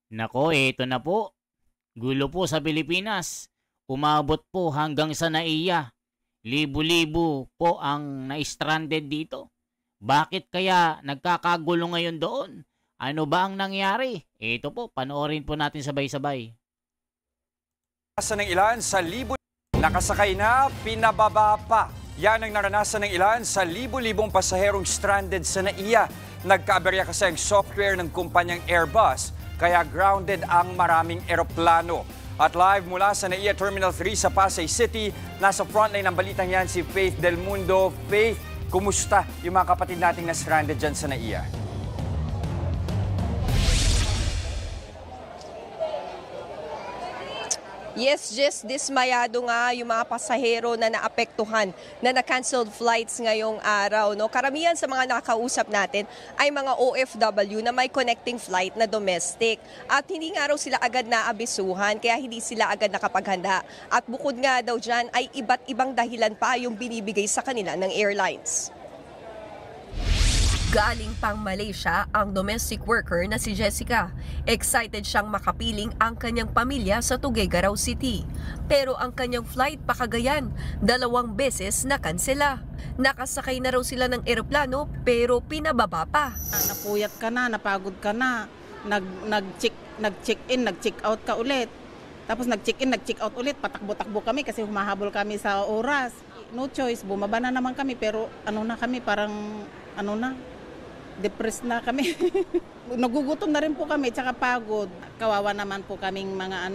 Nako, eto na po. Gulo po sa Pilipinas. Umabot po hanggang sa NAIA. Libo-libo po ang na-stranded dito. Bakit kaya nagkakagulo ngayon doon? Ano ba ang nangyari? Ito po, panoorin po natin sabay-sabay. Naranasan ng ilan sa nakasakay na, pinababa pa. Yan ang naranasan ng ilan sa libo-libong pasaherong stranded sa NAIA. Nagkaaberya kasi ang software ng kumpanyang Airbus, kaya grounded ang maraming eroplano. At live mula sa NAIA Terminal 3 sa Pasay City, nasa frontline ng balitang yan si Faith Del Mundo. Faith, kumusta yung mga kapatid nating na stranded dyan sa NAIA? Yes, just dismayado nga yung mga pasahero na naapektuhan na na-canceled flights ngayong araw. No? Karamihan sa mga nakausap natin ay mga OFW na may connecting flight na domestic. At hindi nga raw sila agad naabisuhan kaya hindi sila agad nakapaghanda. At bukod nga daw dyan ay iba't ibang dahilan pa yung binibigay sa kanila ng airlines. Galing pang Malaysia ang domestic worker na si Jessica. Excited siyang makapiling ang kanyang pamilya sa Tuguegarao City. Pero ang kanyang flight pa Cagayan, 2 beses na kansela. Nakasakay na raw sila ng eroplano pero pinababa pa. Napuyat ka na, napagod ka na, nag-check-in, nag-check out ka ulit. Tapos nag-check-in, nag-check out ulit, patakbo-takbo kami kasi humahabol kami sa oras. No choice, bumaba na naman kami pero depressed na kami. Nagugutom na rin po kami, tsaka pagod. Kawawa naman po kaming mga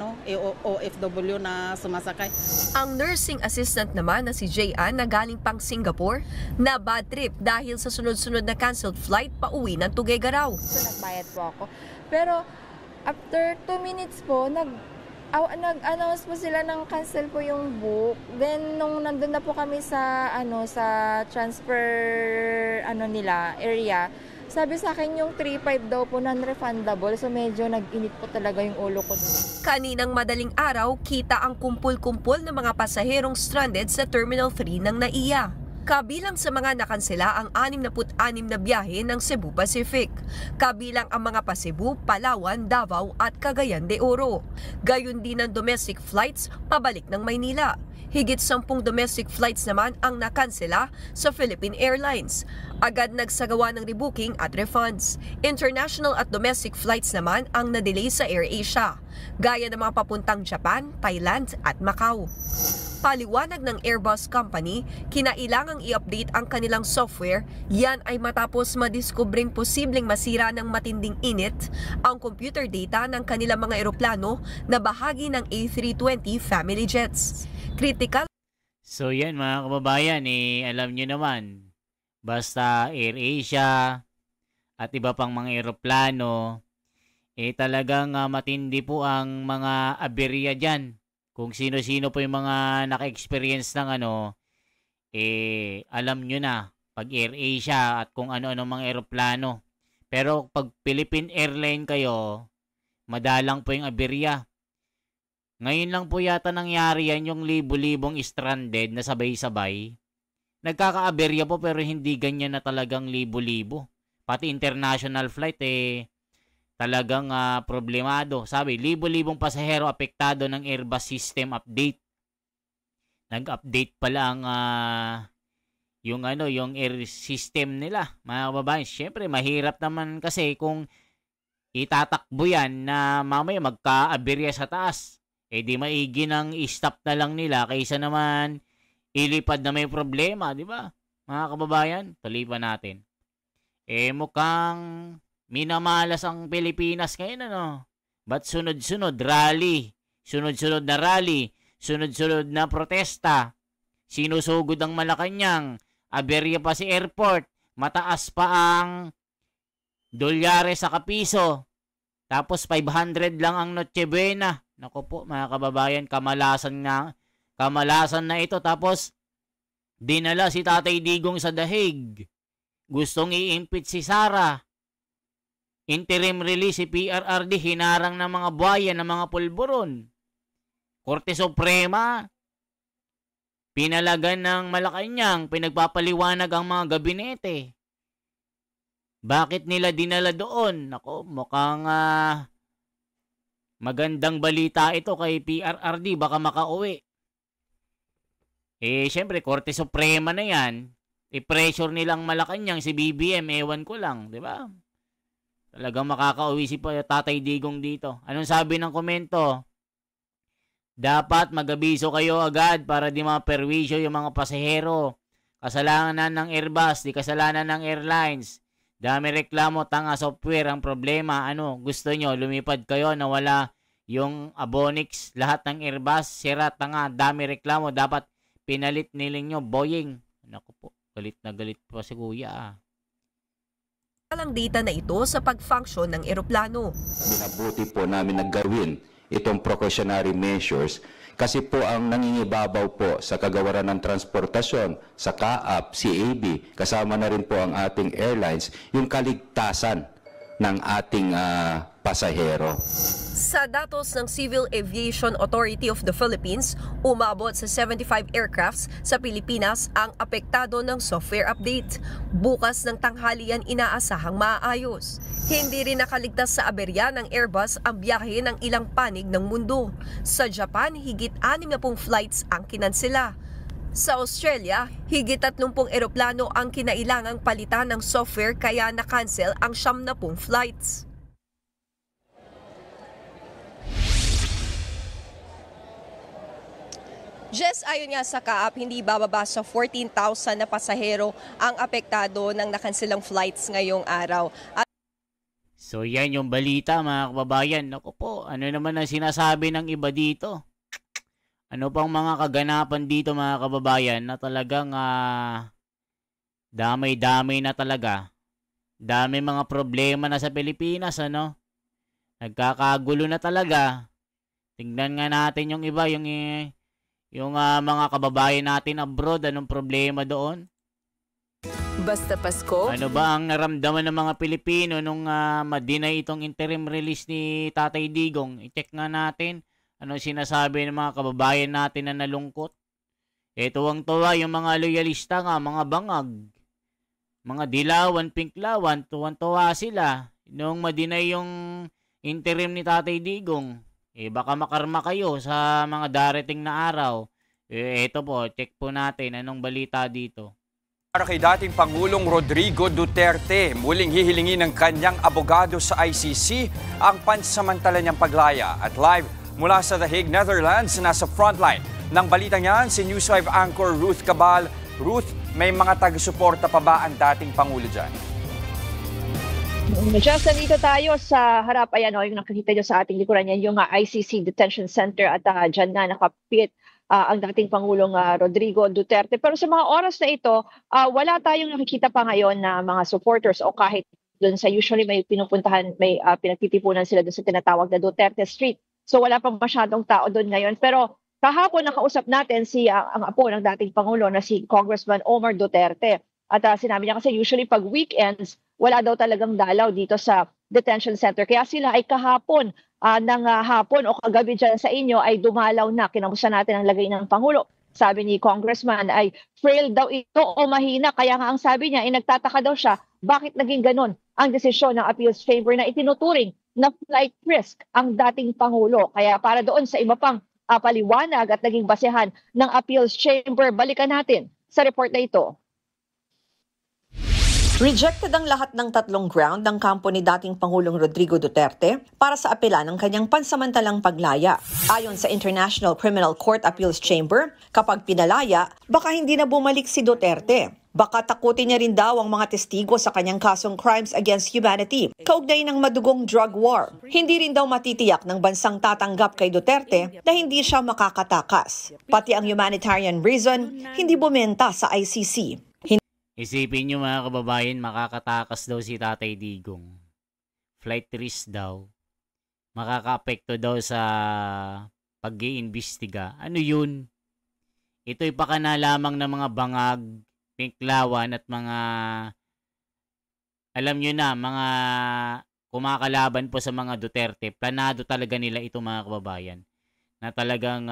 OFW na sumasakay. Ang nursing assistant naman na si Jayan na galing pang Singapore, na bad trip dahil sa sunod-sunod na canceled flight pa uwi ng Tuguegarao. So, nagbayad po ako. Pero after 2 minutes po, nag-announce po sila ng cancel po yung book. Then nung nandun na po kami sa transfer area, sabi sa akin yung 3.5 daw po non-refundable. So medyo nag-init po talaga yung ulo ko. Kaninang madaling araw, kita ang kumpul-kumpul ng mga pasaherong stranded sa Terminal 3 ng NAIA. Kabilang sa mga nakansela ang 66 na biyahe ng Cebu Pacific. Kabilang ang mga pa-Cebu, Palawan, Davao at Cagayan de Oro. Gayon din ang domestic flights pabalik ng Maynila. Higit 10 domestic flights naman ang nakansela sa Philippine Airlines. Agad nagsagawa ng rebooking at refunds. International at domestic flights naman ang na-delay sa AirAsia, gaya ng mga papuntang Japan, Thailand at Macau. Paliwanag ng Airbus Company, kinailangang i-update ang kanilang software. Yan ay matapos madiskubring posibleng masira ng matinding init ang computer data ng kanilang mga eroplano na bahagi ng A320 family jets. Critical. So yan mga kababayan, alam nyo naman, basta AirAsia at iba pang mga eroplano, talagang matindi po ang mga aberya dyan. Kung sino-sino po yung mga naka-experience ng alam nyo na, pag AirAsia at kung ano-ano mga eroplano. Pero pag Philippine Airline kayo, madalang po yung aberya. Ngayon lang po yata nangyari yan yung libo-libong stranded na sabay-sabay. Nagkaka-aberya po pero hindi ganyan na talagang libo-libo. Pati international flight talagang problemado. Sabi, libo-libong pasahero apektado ng Airbus system update. Nag-update pala ang yung air system nila. Mga kababayan, syempre mahirap naman kasi kung itatakbo yan na mamaya magka-aberya sa taas. Di maigi nang i-stop na lang nila kaysa naman ilipad na may problema, di ba? Mga kababayan, tulipan natin. Mukhang minamalas ang Pilipinas ngayon, Ba't sunod-sunod rally? Sunod-sunod na rally, sunod-sunod na protesta. Sinusugod ang Malacanang, aberya pa si airport, mataas pa ang dolyare sa kapiso. Tapos 500 lang ang Noche Buena. Nako po mga kababayan, kamalasan na ito. Tapos dinala si Tatay Digong sa dahig. Gustong i-impeach si Sara. Interim release si PRRD, hinarang ng mga buhaya ng mga pulburon. Korte Suprema, pinalagan ng Malacanang, pinagpapaliwanag ang mga gabinete. Bakit nila dinala doon? Nako, mukhang Magandang balita ito kay PRRD, baka makauwi. Syempre, Korte Suprema na yan. I-pressure nilang Malacanang si BBM, ewan ko lang, di ba? Talagang makakauwi si Tatay Digong dito. Anong sabi ng komento? Dapat mag-abiso kayo agad para di maperwisyo yung mga pasahero. Kasalanan ng Airbus, di kasalanan ng airlines. Dami reklamo, tanga software ang problema. Gusto nyo, lumipad kayo na wala yung Abonix, lahat ng Airbus, sira, tanga, dami reklamo. Dapat pinalit nilinyo, Boeing. Naku po, galit na galit pa si Kuya. Ang data na ito sa pag-function ng eroplano. Binabuti po namin na gawin itong precautionary measures kasi po ang nangingibabaw po sa kagawaran ng transportasyon, sa CAAP, CAB, kasama na rin po ang ating airlines, yung kaligtasan ng ating pasahero. Sa datos ng Civil Aviation Authority of the Philippines, umabot sa 75 aircrafts sa Pilipinas ang apektado ng software update. Bukas ng tanghalian inaasahang maayos. Hindi rin nakaligtas sa aberya ng Airbus ang biyahe ng ilang panig ng mundo. Sa Japan, higit 60 flights ang kinansela. Sa Australia, higit 30 eroplano ang kinailangang palitan ng software kaya na-cancel ang 70 flights. Jess, ayon nga sa CAAP, hindi bababa sa 14,000 na pasahero ang apektado ng nakansilang flights ngayong araw. So yan yung balita mga kababayan. Naku po, ano naman ang sinasabi ng iba dito? Ano pang mga kaganapan dito mga kababayan na talagang damay-damay na talaga. Dami mga problema na sa Pilipinas, Nagkakagulo na talaga. Tingnan nga natin yung iba, yung mga kababayan natin abroad, anong problema doon? Basta Pasko. Ano ba ang naramdaman ng mga Pilipino nung ma-deny itong interim release ni Tatay Digong? I-check nga natin ano sinasabi ng mga kababayan natin na nalungkot. Tuwang-tuwa yung mga loyalista nga, mga bangag, mga dilawan, pinklawan, tuwang-tuwa sila nung ma-deny yung interim ni Tatay Digong. Baka makarma kayo sa mga darating na araw. Ito po, check po natin anong balita dito. Para kay dating Pangulong Rodrigo Duterte, muling hihilingin ng kanyang abogado sa ICC ang pansamantala niyang paglaya. At live mula sa The Hague, Netherlands, nasa frontline ng balitang yan si News 5 anchor Ruth Cabal. Ruth, may mga taga-suporta pa ba ang dating Pangulo dyan? Just nandito tayo sa harap, ayan yung nakikita nyo sa ating likuran yan, yung ICC Detention Center at dyan nga nakapit ang dating Pangulong Rodrigo Duterte. Pero sa mga oras na ito, wala tayong nakikita pa ngayon na mga supporters o kahit doon sa usually may pinupuntahan, may pinagtitipunan sila doon sa tinatawag na Duterte Street. So wala pang masyadong tao doon ngayon. Pero kahapon nakausap natin ang apo ng dating Pangulo na si Congressman Omar Duterte. At sinabi niya kasi usually pag weekends, wala daw talagang dalaw dito sa detention center. Kaya sila ay kahapon ng hapon o kagabi dyan sa inyo ay dumalaw na. Kinamusta natin ang lagay ng Pangulo. Sabi ni Congressman ay frail daw ito o mahina. Kaya nga ang sabi niya ay nagtataka daw siya bakit naging ganun ang desisyon ng appeals chamber na itinuturing na flight risk ang dating Pangulo. Kaya para doon sa iba pang paliwanag at naging basehan ng appeals chamber, balikan natin sa report na ito. Rejected ang lahat ng tatlong ground ng kampo ni dating Pangulong Rodrigo Duterte para sa apela ng kanyang pansamantalang paglaya. Ayon sa International Criminal Court Appeals Chamber, kapag pinalaya, baka hindi na bumalik si Duterte. Baka takutin niya rin daw ang mga testigo sa kanyang kasong crimes against humanity, kaugnay ng madugong drug war. Hindi rin daw matitiyak ng bansang tatanggap kay Duterte na hindi siya makakatakas. Pati ang humanitarian reason, hindi bumenta sa ICC. Isipin nyo mga kababayan, makakatakas daw si Tatay Digong. Flight risk daw. Makaka-apekto daw sa pag-iimbestiga. Ano yun? Ito'y pakana lamang ng mga bangag, pinklawan at mga, alam nyo na, mga kumakalaban po sa mga Duterte. Planado talaga nila ito mga kababayan. Na talagang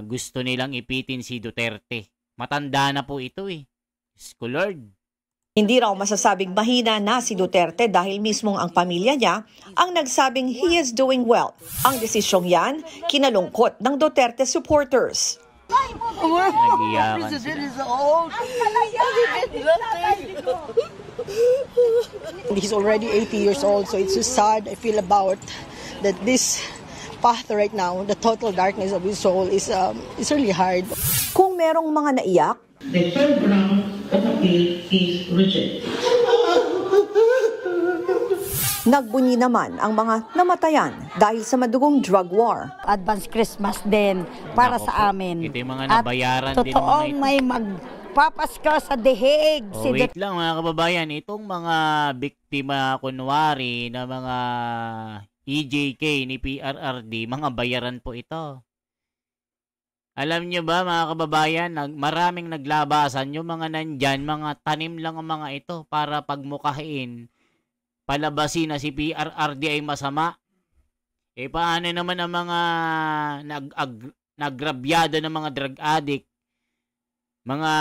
gusto nilang ipitin si Duterte. Matanda na po ito eh. Diyos ko Lord. Hindi raw masasabing mahina na si Duterte dahil mismong ang pamilya niya ang nagsabing he is doing well. Ang desisyong yan, kinalungkot ng Duterte supporters. Nag-iyakan sila. He's already 80 years old, so it's so sad I feel about that this path right now, the total darkness of his soul is really hard. Kung merong mga naiyak, the third round of appeal is rejected. nagbunyi naman ang mga namatayan dahil sa madugong drug war. Advance Christmas din para Nako sa po. amin. Ito yung mga nabayaran at din ng mga totoong ito. may magpapasko sa deheg. Oh, wait lang mga kababayan, itong mga biktima kunwari na mga EJK ni PRRD, mga bayaran po ito. Alam nyo ba mga kababayan, maraming naglabasan yung mga nandyan, mga tanim lang ang mga ito para pagmukahin, palabasin na si PRRD ay masama. Eh paano naman ang mga nagrabyado ng mga drug addict, mga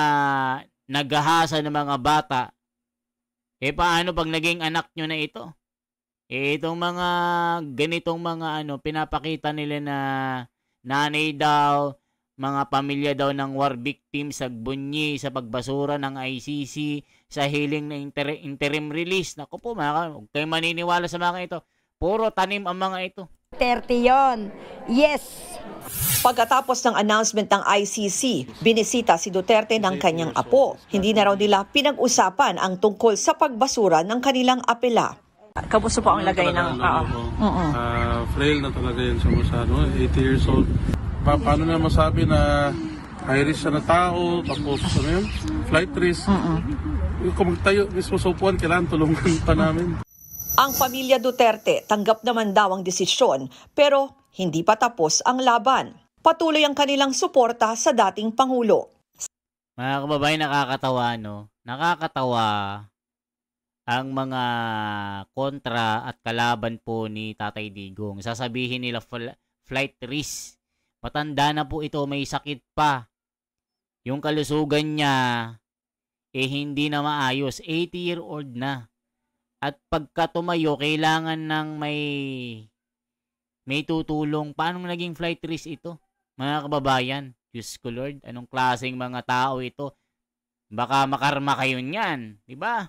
naghahasa ng mga bata, eh paano pag naging anak nyo na ito? Eh itong mga ganitong mga pinapakita nila na nanay daw, mga pamilya daw ng war victims sa bunyi, sa pagbasura ng ICC, sa hiling na interim release. Naku po huwag kayo maniniwala sa mga ito. Puro tanim ang mga ito. 30 yon. Yes. Pagkatapos ng announcement ng ICC, binisita si Duterte ng kanyang apo. Hindi na raw nila pinag-usapan ang tungkol sa pagbasura ng kanilang apela. Kamusta po ang lagay ng frail na talaga yan siya masyado. 80 years old. Paano na masabi na high risk siya na tao, tapos flight risk. Kung magtayo mismo sa upuan, kailangan tulungan pa namin. Ang pamilya Duterte tanggap naman daw ang desisyon, pero hindi pa tapos ang laban. Patuloy ang kanilang suporta sa dating Pangulo. Mga kababayan, nakakatawa, no? Nakakatawa ang mga kontra at kalaban po ni Tatay Digong. Sasabihin nila flight risk. Matanda na po ito, may sakit pa. Yung kalusugan niya, hindi na maayos. 80-year-old na. At pagka tumayo, kailangan ng may tutulong. Paano naging flight risk ito? Mga kababayan, Diyos ko Lord, anong klaseng mga tao ito? Baka makarma kayo niyan, di ba?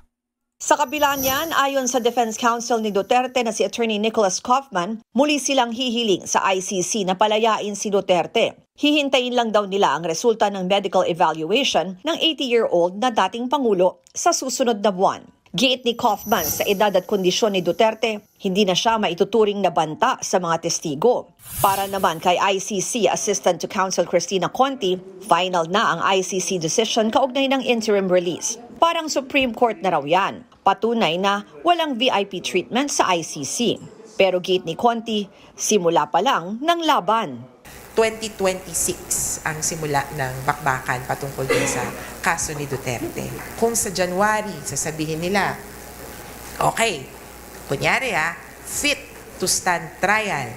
Sa kabila niyan, ayon sa Defense Counsel ni Duterte na si Attorney Nicholas Kaufman, muli silang hihiling sa ICC na palayain si Duterte. Hihintayin lang daw nila ang resulta ng medical evaluation ng 80-year-old na dating Pangulo sa susunod na buwan. Giit ni Kaufman sa edad at kondisyon ni Duterte, hindi na siya maituturing na banta sa mga testigo. Para naman kay ICC Assistant to Counsel Cristina Conti, final na ang ICC decision kaugnay ng interim release. Parang Supreme Court na raw yan. Patunay na walang VIP treatment sa ICC. Pero giit ni Conti, simula pa lang ng laban. 2026 ang simula ng bakbakan patungkol din sa kaso ni Duterte. Kung sa January, sasabihin nila, okay, kunyari fit to stand trial,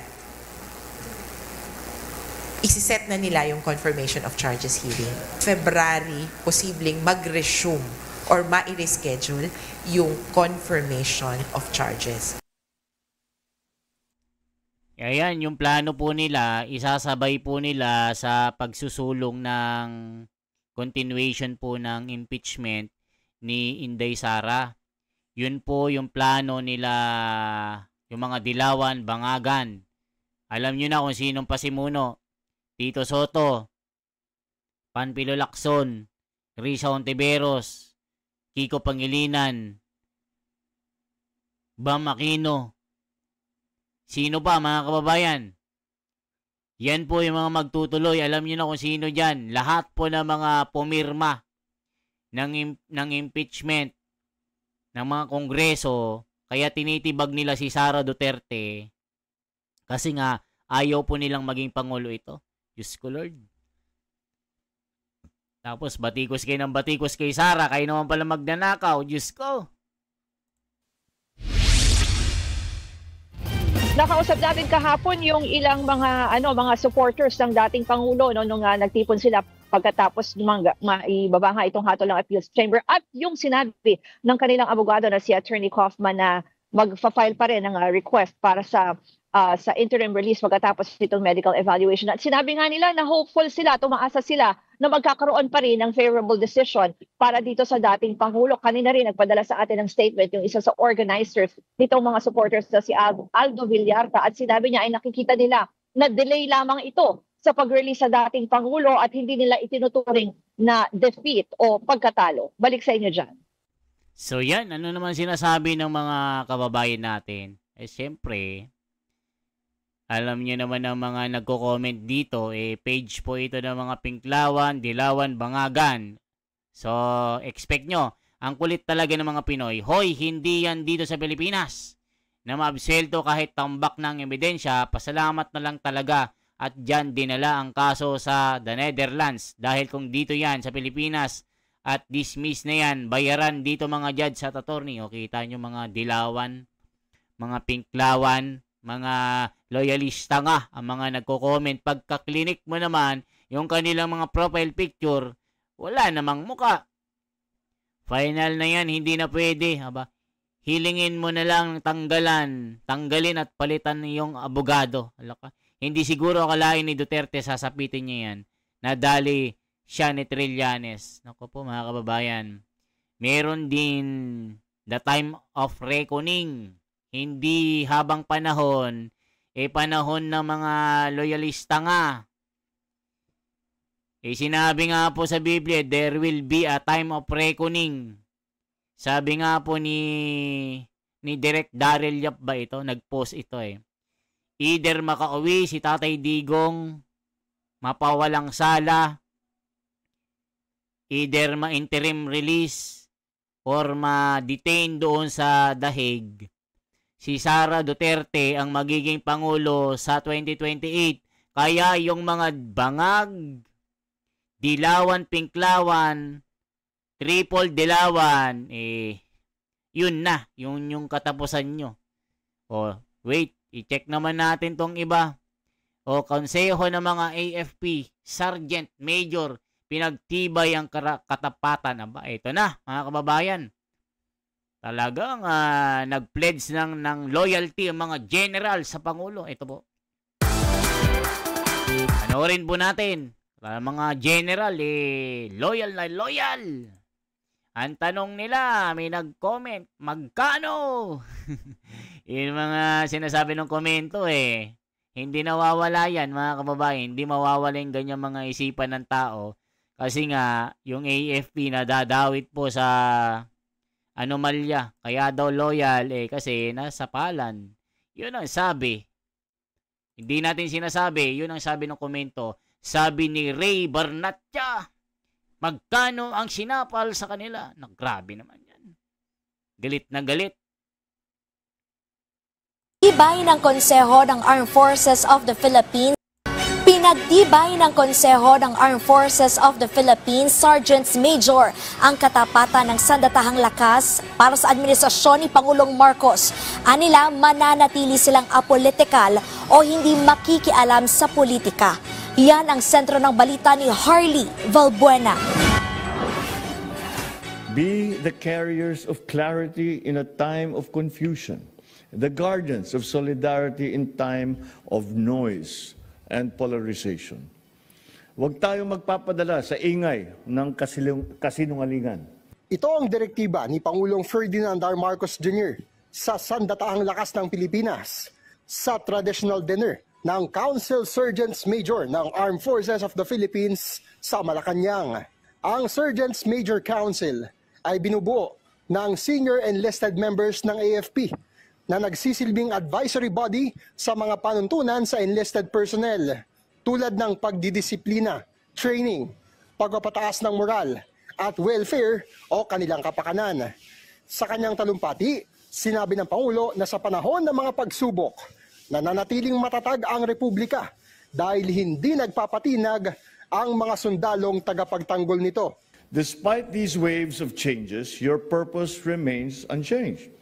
isiset na nila yung confirmation of charges hearing. February, posibleng mag-resume or ma-reschedule yung confirmation of charges. Ayan, yung plano po nila, isasabay po nila sa pagsusulong ng continuation po ng impeachment ni Inday Sara. Yun po yung plano nila, yung mga Dilawan, Bangagan. Alam nyo na kung sinong pasimuno. Tito Soto, Panfilo Lacson, Risa Ontiveros, Kiko Pangilinan, Bam Aquino. Sino pa mga kababayan? Yan po yung mga magtutuloy. Alam nyo na kung sino dyan. Lahat po ng mga pumirma ng impeachment ng mga kongreso. Kaya tinitibag nila si Sara Duterte. Kasi nga ayaw po nilang maging pangulo ito. Diyos ko Lord. Tapos batikos kayo ng batikos kay Sara. Kayo naman pala magnanakaw. Diyos ko. Nakausap natin kahapon yung ilang mga supporters ng dating Pangulo nung nagtipon sila pagkatapos maibaba nga itong hatol ng Appeals Chamber at yung sinabi ng kanilang abogado na si Attorney Kaufman na magfa-file pa rin ng request para sa interim release pagkatapos itong medical evaluation. At sinabi nga nila na hopeful sila, tumaasa sila na magkakaroon pa rin ng favorable decision para dito sa dating Pangulo. Kanina rin nagpadala sa atin ng statement yung isa sa organizers nitong mga supporters na si Aldo Villarta at sinabi niya ay nakikita nila na delay lamang ito sa pag-release sa dating Pangulo at hindi nila itinuturing na defeat o pagkatalo. Balik sa inyo dyan. So yan, ano naman sinasabi ng mga kababayan natin? Siyempre, alam niyo naman ang mga nagko-comment dito, page po ito ng mga Pinklawan, Dilawan, Bangagan. So, expect nyo, ang kulit talaga ng mga Pinoy, hoy, hindi yan dito sa Pilipinas. Na maabsuelto kahit tambak ng ebidensya, pasalamat na lang talaga at dyan dinala ang kaso sa the Netherlands. Dahil kung dito yan sa Pilipinas at dismiss na yan, bayaran dito mga judge at attorney. O kita nyo mga Dilawan, mga Pinklawan, mga loyalista nga ang mga nagko-comment. Pagka-clinic mo naman yung kanilang mga profile picture, wala namang muka. Final na yan, hindi na pwede. Aba, hilingin mo na lang tanggalin at palitan yung abogado. Alaka. Hindi siguro akalain ni Duterte sasapitin niya yan. Nadali siya ni Trillanes. Naku po mga kababayan. Meron din the time of reckoning. Hindi habang panahon, panahon ng mga loyalista nga. Sinabi nga po sa Biblia, there will be a time of reckoning. Sabi nga po ni Direk Daryl Yap ba ito? Nag-post ito Either makauwi si Tatay Digong, mapawalang sala, either ma-interim release, or ma-detain doon sa dahig. Si Sara Duterte ang magiging Pangulo sa 2028. Kaya yung mga bangag, Dilawan, Pinklawan, Triple Dilawan, yun na, yung katapusan nyo. Wait, i-check naman natin tong iba. Konseho ng mga AFP, Sergeant, Major, pinagtibay ang katapatan. Aba, ito na, mga kababayan. Talagang nag-pledge ng loyalty ang mga general sa Pangulo. Ito po. Panoorin po natin. Mga general, loyal na loyal. Ang tanong nila, may nag-comment, magkano? Yung mga sinasabi ng komento Hindi nawawala yan mga kababayan. Hindi mawawala yung ganyan mga isipan ng tao. Kasi nga, yung AFP nadadawit po sa anomalya. Kaya daw loyal kasi nasa palan. Yun ang sabi. Hindi natin sinasabi. Yun ang sabi ng komento. Sabi ni Ray Barnatya. Magkano ang sinapal sa kanila? Grabe naman yan. Galit na galit. Pinagtibay ng Konseho ng Armed Forces of the Philippines. Pinagtibay ng Konseho ng Armed Forces of the Philippines Sergeants Major ang katapatan ng sandatahang lakas para sa administrasyon ni Pangulong Marcos. Anila mananatili silang apolitikal o hindi makikialam sa politika. Yan ang sentro ng balita ni Harley Valbuena. Be the carriers of clarity in a time of confusion, the guardians of solidarity in time of noise and polarization. Huwag tayo magpapadala sa ingay ng kasinungalingan. Ito ang direktiba ni Pangulong Ferdinand R. Marcos Jr. sa Sandatahang Lakas ng Pilipinas sa traditional dinner ng Council Sergeants Major ng Armed Forces of the Philippines sa Malacanang. Ang Sergeants Major Council ay binubuo ng senior enlisted members ng AFP na nagsisilbing advisory body sa mga panuntunan sa enlisted personnel tulad ng pagdidisiplina, training, pagpapataas ng moral at welfare o kanilang kapakanan. Sa kanyang talumpati, sinabi ng Pangulo na sa panahon ng mga pagsubok, nananatiling matatag ang Republika dahil hindi nagpapatinag ang mga sundalong tagapagtanggol nito. Despite these waves of changes, your purpose remains unchanged.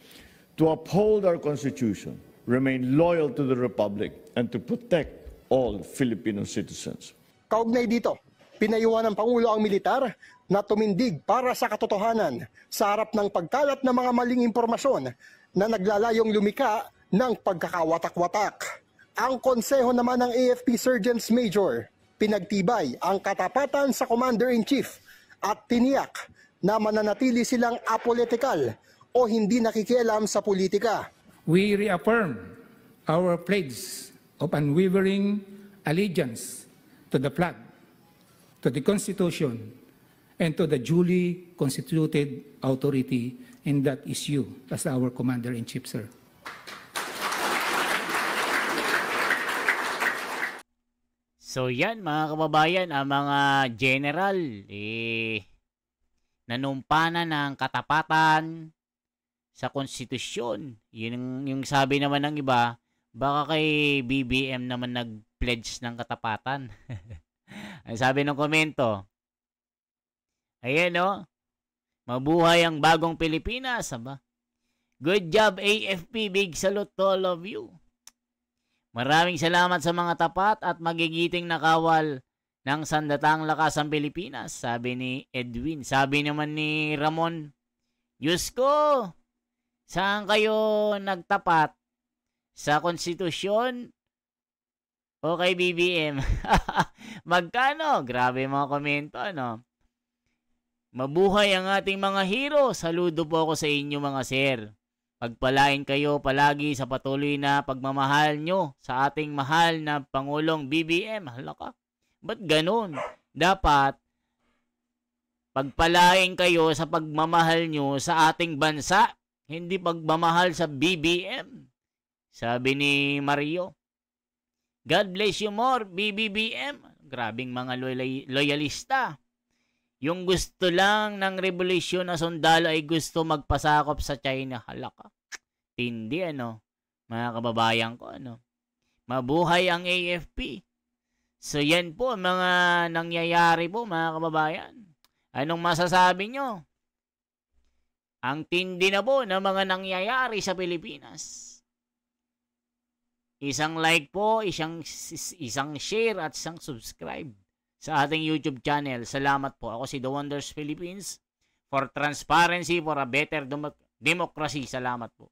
To uphold our Constitution, remain loyal to the Republic, and to protect all Filipino citizens. Kaugnay dito, Pinayuhan ng Pangulo ang militar na tumindig para sa katotohanan sa harap ng pagkalat ng mga maling impormasyon na naglalayong lumika ng pagkakawatak-watak. Ang konseho naman ng AFP Sergeants Major, pinagtibay ang katapatan sa Commander-in-Chief at tiniyak na mananatili silang apolitikal o hindi nakikialam sa politika. We reaffirm our pledge of unwavering allegiance to the flag, to the Constitution, and to the duly constituted authority, and that is you as our Commander-in-Chief, sir. So yan mga kababayan, ang mga general, nanumpa na ng katapatan sa konstitusyon. Yun yung sabi naman ng iba, baka kay BBM naman nag-pledge ng katapatan. Ang sabi ng komento, ayan o, mabuhay ang bagong Pilipinas. Aba? Good job AFP, big salute to all of you. Maraming salamat sa mga tapat at magigiting nakawal ng sandatang lakas ang Pilipinas, sabi ni Edwin. Sabi naman ni Ramon, Diyos ko, saan kayo nagtapat? Sa konstitusyon o kay BBM? Magkano? Grabe mga komento, ano? Mabuhay ang ating mga hero. Saludo po ako sa inyo mga sir. Pagpalain kayo palagi sa patuloy na pagmamahal nyo sa ating mahal na Pangulong BBM. Hala ka. Ba't ganun? Dapat pagpalain kayo sa pagmamahal nyo sa ating bansa. Hindi pagmamahal sa BBM. Sabi ni Mario. God bless you more, BBBM. Grabing mga loyalista. Yung gusto lang ng revolusyon na sundalo ay gusto magpasakop sa China. Hala ka. Tindi, ano? Mga kababayan ko, ano? Mabuhay ang AFP. So, yan po, mga nangyayari po, mga kababayan. Anong masasabi nyo? Ang tindi na po ng mga nangyayari sa Pilipinas. Isang like po, isang share at isang subscribe sa ating YouTube channel. Salamat po. Ako si The Wonders Philippines for transparency, for a better democracy. Salamat po.